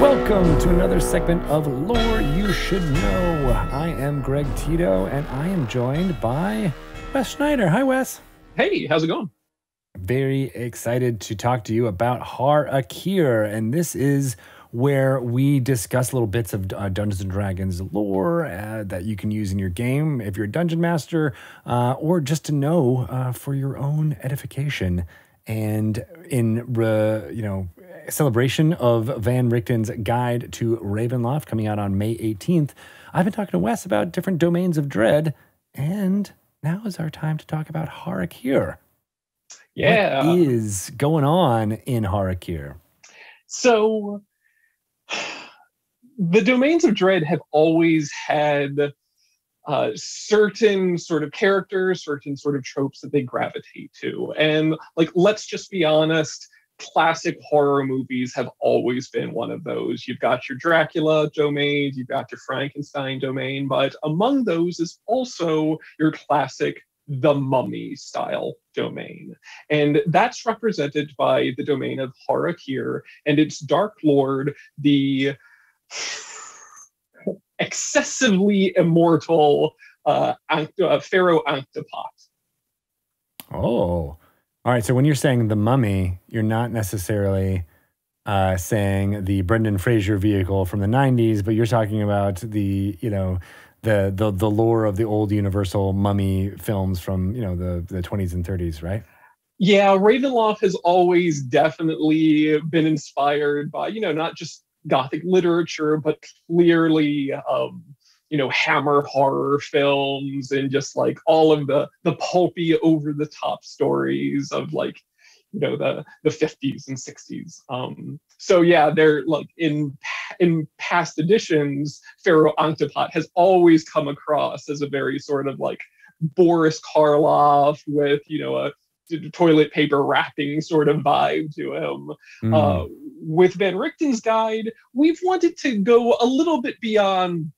Welcome to another segment of Lore You Should Know. I am Greg Tito, and I am joined by Wes Schneider. Hi, Wes. Hey, how's it going? Very excited to talk to you about Har'akir, and this is where we discuss little bits of Dungeons & Dragons lore that you can use in your game if you're a dungeon master, or just to know for your own edification. And in celebration of Van Richten's Guide to Ravenloft coming out on May 18th, I've been talking to Wes about different domains of dread, and now is our time to talk about Harakir. Yeah. What is going on in Harakir? So, the domains of dread have always had certain sort of characters, certain sort of tropes that they gravitate to. And, let's just be honest, classic horror movies have always been one of those. You've got your Dracula domain, you've got your Frankenstein domain, but among those is also your classic The Mummy style domain. And that's represented by the domain of Harakir and its Dark Lord, the excessively immortal Pharaoh Ankhtapat. Oh, all right. So when you're saying The Mummy, you're not necessarily saying the Brendan Fraser vehicle from the 90s, but you're talking about the lore of the old Universal Mummy films from, the 20s and 30s, right? Yeah, Ravenloft has always definitely been inspired by, not just Gothic literature, but clearly, Hammer horror films and just all of the pulpy over the top stories of the 50s and 60s. So yeah, they're in past editions, Pharaoh Ankhtapat has always come across as a very sort of Boris Karloff with a toilet paper wrapping sort of vibe to him. With Van Richten's Guide, we've wanted to go a little bit beyond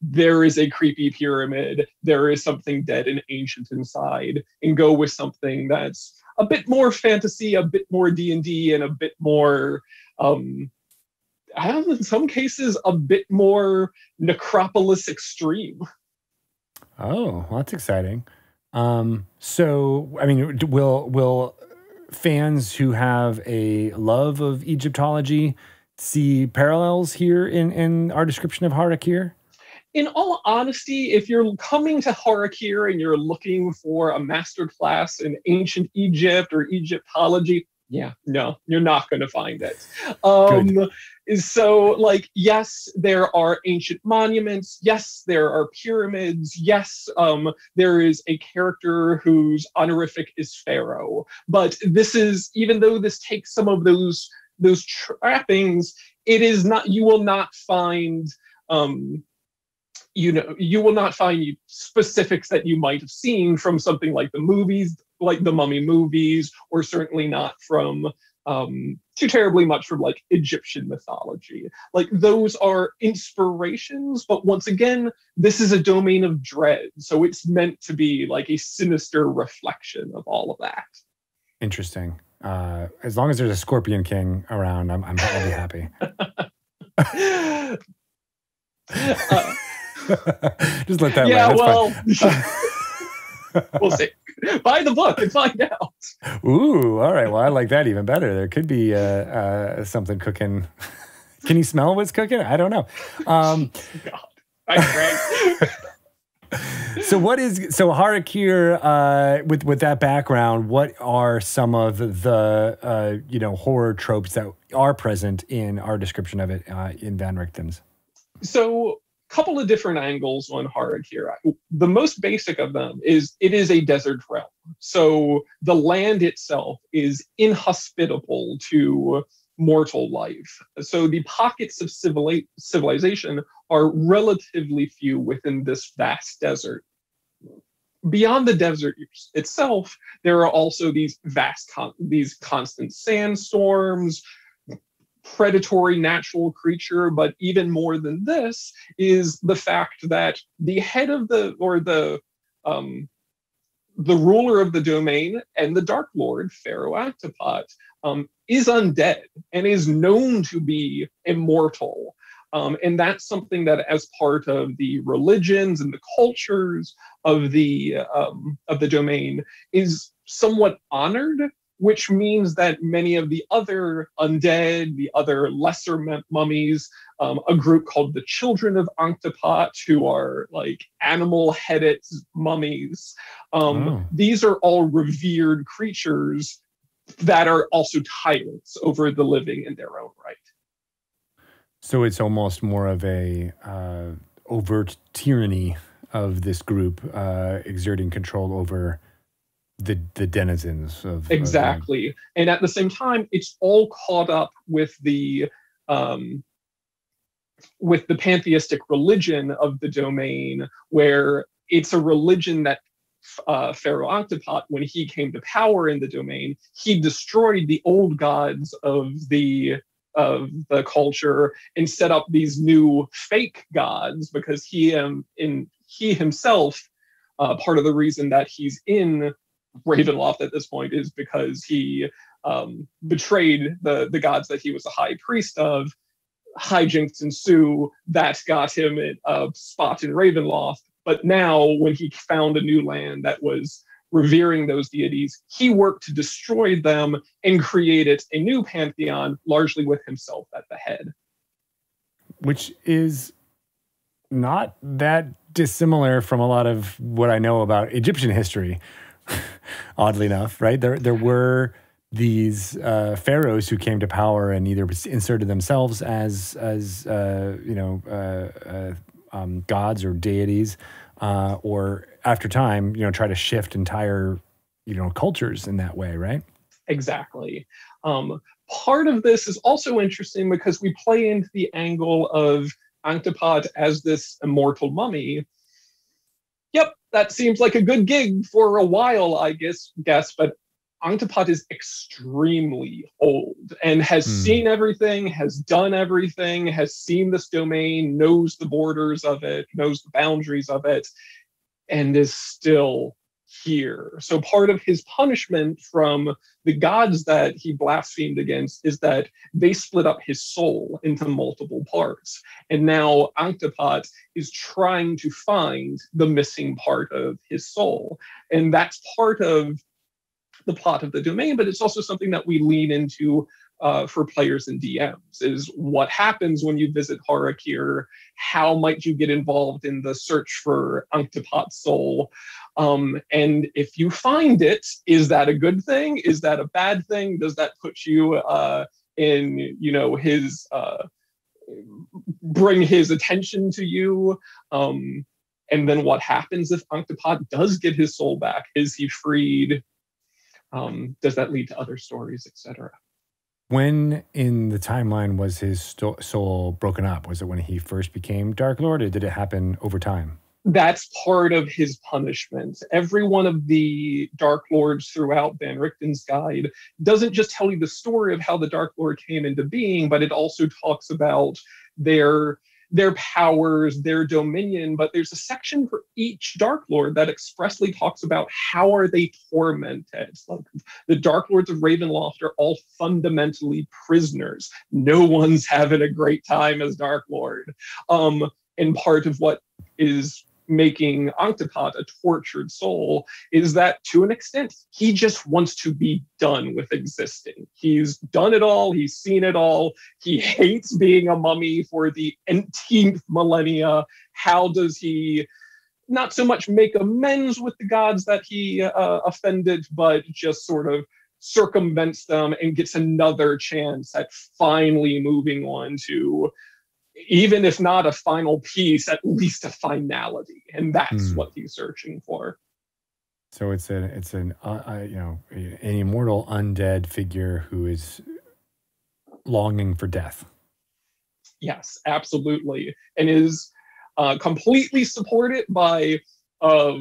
there is a creepy pyramid, there is something dead and ancient inside, and go with something that's a bit more fantasy, a bit more D&D, and a bit more, in some cases, a bit more Necropolis extreme. Oh, well, that's exciting. So, I mean, will fans who have a love of Egyptology see parallels here in our description of Harakir? In all honesty, if you're coming to Harakir and you're looking for a masterclass in ancient Egypt or Egyptology, no, you're not going to find it. So, yes, there are ancient monuments. Yes, there are pyramids. Yes, there is a character whose honorific is Pharaoh. But this is, even though this takes some of those trappings, it is not. You will not find. You will not find specifics that you might have seen from something like the movies, like the Mummy movies, or certainly not from too terribly much from Egyptian mythology. Those are inspirations, but once again, this is a domain of dread, so it's meant to be a sinister reflection of all of that. Interesting. As long as there's a Scorpion King around, I'll be happy. Just let that we'll see. Buy the book and find out. Ooh, all right. Well, I like that even better. There could be something cooking. Can you smell what's cooking? I don't know. God, I'm great. So Harakir, with that background, what are some of the horror tropes that are present in our description of it in Van Richten's? So, couple of different angles on Harakir. The most basic of them is it is a desert realm. So the land itself is inhospitable to mortal life. So the pockets of civilization are relatively few within this vast desert. Beyond the desert itself, there are also these these constant sandstorms, predatory natural creature, but even more than this is the fact that the head of the the ruler of the domain and the Dark Lord, Pharaoh Octopot, is undead and is known to be immortal. And that's something that, as part of the religions and the cultures of the domain, is somewhat honored, which means that many of the other undead, the other lesser mummies, a group called the Children of Octopot, who are like animal-headed mummies, these are all revered creatures that are also tyrants over the living in their own right. So it's almost more of a overt tyranny of this group, exerting control over the denizens of exactly. And at the same time, it's all caught up with the pantheistic religion of the domain, where it's a religion that Pharaoh Octopot, when he came to power in the domain, he destroyed the old gods of the culture and set up these new fake gods, because he himself, part of the reason that he's in Ravenloft at this point is because he betrayed the gods that he was a high priest of. Hijinks ensue that got him a spot in Ravenloft. But now, when he found a new land that was revering those deities, he worked to destroy them and created a new pantheon, largely with himself at the head. Which is not that dissimilar from a lot of what I know about Egyptian history, oddly enough, right? There were these pharaohs who came to power and either inserted themselves as gods or deities, or after time, try to shift entire, cultures in that way, right? Exactly. Part of this is also interesting because we play into the angle of Octopot as this immortal mummy. Yep, that seems like a good gig for a while, I guess, but Octopot is extremely old and has seen everything, has done everything, has seen this domain, knows the borders of it, knows the boundaries of it, and is still here. So part of his punishment from the gods that he blasphemed against is that they split up his soul into multiple parts. And now Octopot is trying to find the missing part of his soul. And that's part of the plot of the domain, but it's also something that we lean into for players and DMs, is what happens when you visit Harakir. How might you get involved in the search for Octopot's soul? And if you find it, is that a good thing? Is that a bad thing? Does that put you in, his bring his attention to you? And then what happens if Octopot does get his soul back? Is he freed? Does that lead to other stories, etc.? When in the timeline was his soul broken up? Was it when he first became Dark Lord, or did it happen over time? That's part of his punishment. Every one of the Dark Lords throughout Van Richten's Guide doesn't just tell you the story of how the Dark Lord came into being, but it also talks about their powers, their dominion. But there's a section for each Dark Lord that expressly talks about how are they tormented. Like, the Dark Lords of Ravenloft are all fundamentally prisoners. No one's having a great time as Dark Lord. And part of what is making Octopot a tortured soul is that, to an extent, he just wants to be done with existing. He's done it all. He's seen it all. He hates being a mummy for the 18th millennia. How does he not so much make amends with the gods that he offended, but just sort of circumvents them and gets another chance at finally moving on to, even if not a final piece, at least a finality, and that's what he's searching for. So it's an immortal undead figure who is longing for death. Yes, absolutely, and is completely supported by a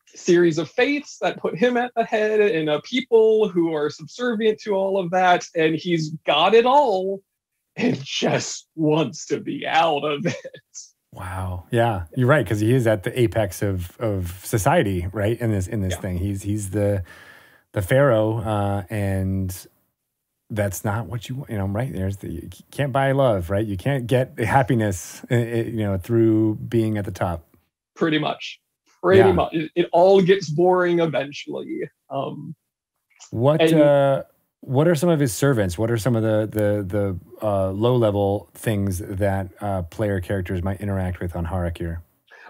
series of faiths that put him at the head, and people who are subservient to all of that, and he's got it all. And just wants to be out of it. Wow. Yeah, you're right, because he is at the apex of society, right? In this thing, he's the pharaoh, and that's not what you want. Right? You can't buy love, right? You can't get happiness, through being at the top. Pretty much. Yeah. It all gets boring eventually. What And what are some of his servants? What are some of the low level things that player characters might interact with on Harakir?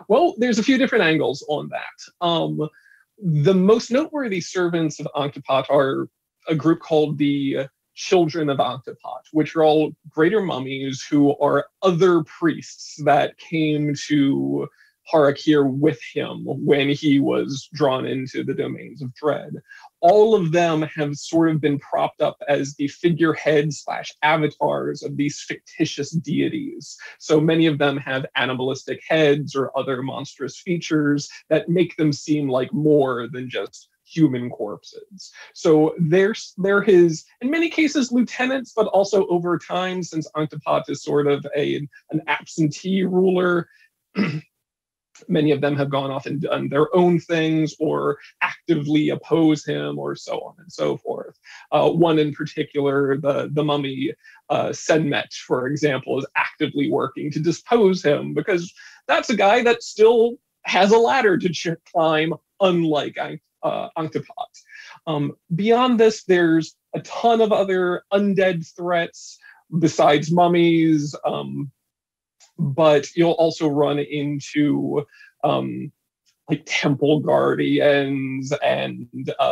well, there's a few different angles on that. The most noteworthy servants of Ankh-Tophat are a group called the Children of Ankh-Tophat, which are all greater mummies who are other priests that came to Harakir with him when he was drawn into the domains of dread. All of them have sort of been propped up as the figurehead slash avatars of these fictitious deities. So many of them have animalistic heads or other monstrous features that make them seem like more than just human corpses. So they're his, in many cases, lieutenants, but also over time, since Ankh-Tophat is sort of an absentee ruler, many of them have gone off and done their own things or actively oppose him or so on and so forth. One in particular, the mummy Senmet, for example, is actively working to dispose him because that's a guy that still has a ladder to climb, unlike Ankh-Tophat. Beyond this, there's a ton of other undead threats besides mummies, but you'll also run into like temple guardians and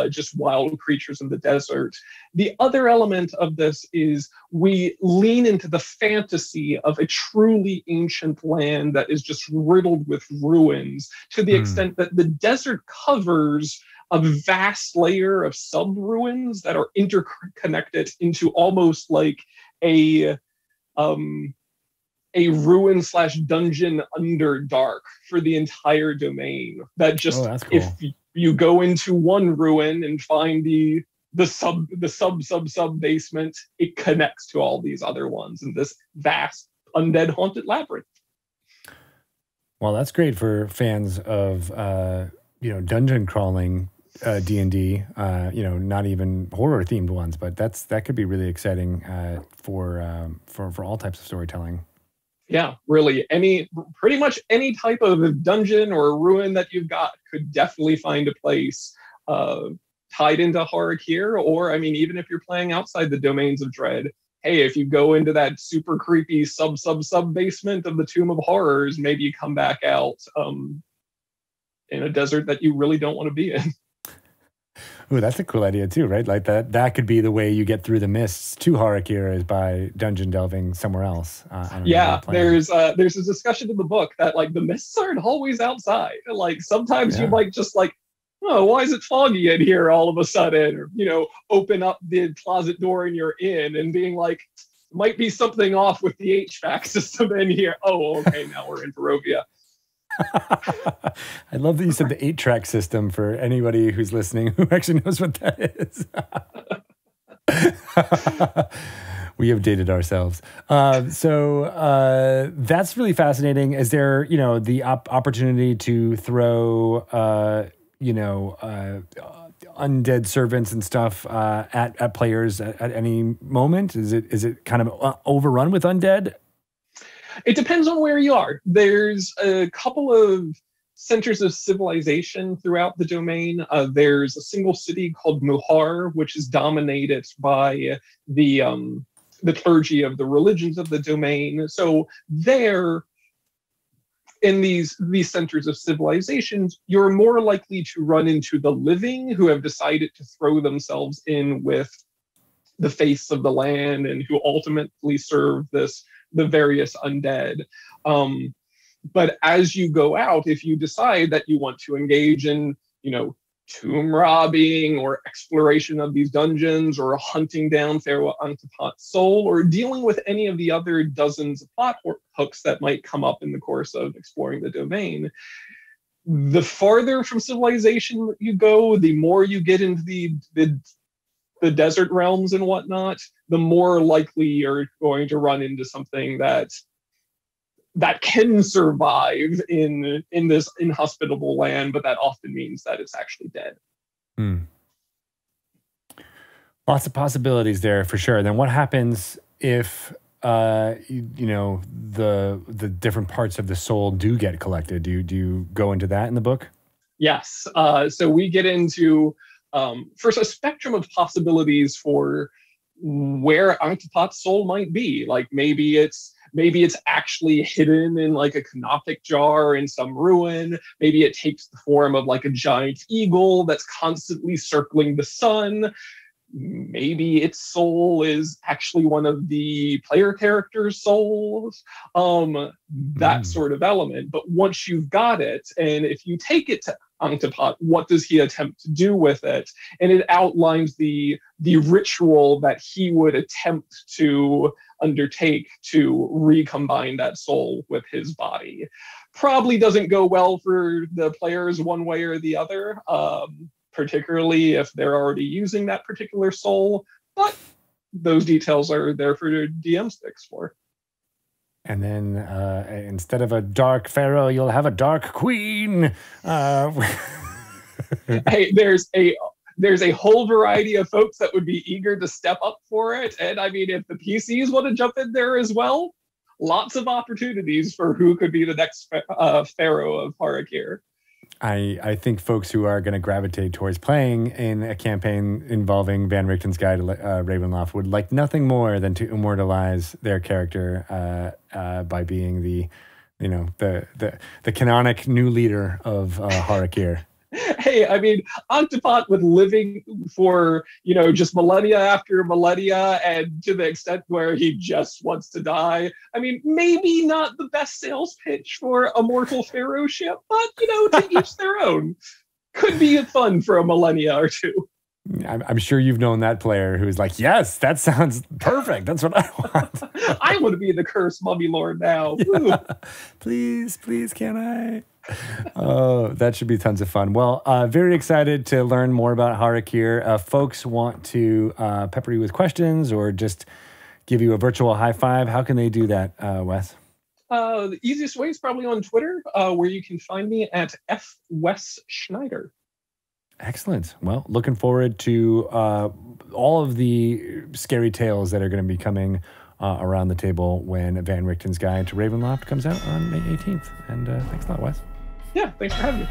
just wild creatures in the desert. The other element of this is we lean into the fantasy of a truly ancient land that is just riddled with ruins, to the extent that the desert covers a vast layer of sub-ruins that are interconnected into almost like a ruin slash dungeon underdark for the entire domain. That just, that's cool. if you go into one ruin and find the sub basement, it connects to all these other ones in this vast undead haunted labyrinth. Well, that's great for fans of dungeon crawling D&D, not even horror themed ones, but that could be really exciting for all types of storytelling. Yeah, really. Pretty much any type of dungeon or ruin that you've got could definitely find a place tied into Har'akir. Or, I mean, even if you're playing outside the domains of dread, hey, if you go into that super creepy sub basement of the Tomb of Horrors, maybe you come back out in a desert that you really don't want to be in. Ooh, that's a cool idea too, right? Like that could be the way you get through the mists to Harakir, is by dungeon delving somewhere else. Yeah, there's a discussion in the book that like the mists aren't always outside. Like sometimes you might just like, oh, why is it foggy in here all of a sudden? Or open up the closet door in your inn and being like, might be something off with the HVAC system in here. Oh, okay, now we're in Barovia. I love that you said the 8-track system, for anybody who's listening who actually knows what that is. We have dated ourselves. So that's really fascinating. Is there, the opportunity to throw, undead servants and stuff at players at any moment? Is it kind of overrun with undead? It depends on where you are. There's a couple of centers of civilization throughout the domain. There's a single city called Muhar, which is dominated by the clergy of the religions of the domain. So there, in these centers of civilizations, you're more likely to run into the living who have decided to throw themselves in with the face of the land and who ultimately serve the various undead. But as you go out, if you decide that you want to engage in, tomb robbing or exploration of these dungeons or hunting down Pharaoh Ankh-Tophat's soul or dealing with any of the other dozens of plot hooks that might come up in the course of exploring the domain, the farther from civilization you go, the more you get into the desert realms and whatnot, the more likely you're going to run into something that that can survive in this inhospitable land, but that often means that it's actually dead. Lots of possibilities there for sure. Then what happens if the different parts of the soul do get collected? Do you go into that in the book? Yes. So we get into first a spectrum of possibilities for where Ankh-Topat's soul might be. Like maybe it's actually hidden in like a canoptic jar in some ruin. Maybe it takes the form of like a giant eagle that's constantly circling the sun. Maybe its soul is actually one of the player character's souls, that sort of element. But once you've got it, and if you take it to Ankh-Topat, what does he attempt to do with it? And it outlines the ritual that he would attempt to undertake to recombine that soul with his body. Probably doesn't go well for the players one way or the other. Particularly if they're already using that particular soul, but those details are there for DMs to explore. And then instead of a dark pharaoh, you'll have a dark queen. Hey, there's a whole variety of folks that would be eager to step up for it. And I mean, if the PCs want to jump in there as well, lots of opportunities for who could be the next pharaoh of Harakir. I think folks who are going to gravitate towards playing in a campaign involving Van Richten's Guide to Ravenloft would like nothing more than to immortalize their character by being the canonic new leader of Harakir. Hey, I mean, Ankh-Topat with living for, just millennia after millennia, and to the extent where he just wants to die. I mean, maybe not the best sales pitch for a mortal pharaohship, but, to each their own. Could be fun for a millennia or two. I'm sure you've known that player who's like, yes, that sounds perfect. That's what I want. I want to be the cursed mummy lord now. Yeah. Please, can I? Oh, that should be tons of fun. Well, very excited to learn more about Harakir. Folks want to pepper you with questions or just give you a virtual high five. How can they do that, Wes? The easiest way is probably on Twitter, where you can find me at FWesSchneider. Excellent. Well, looking forward to all of the scary tales that are going to be coming around the table when Van Richten's Guide to Ravenloft comes out on May 18th. And thanks a lot, Wes. Yeah, thanks for having me.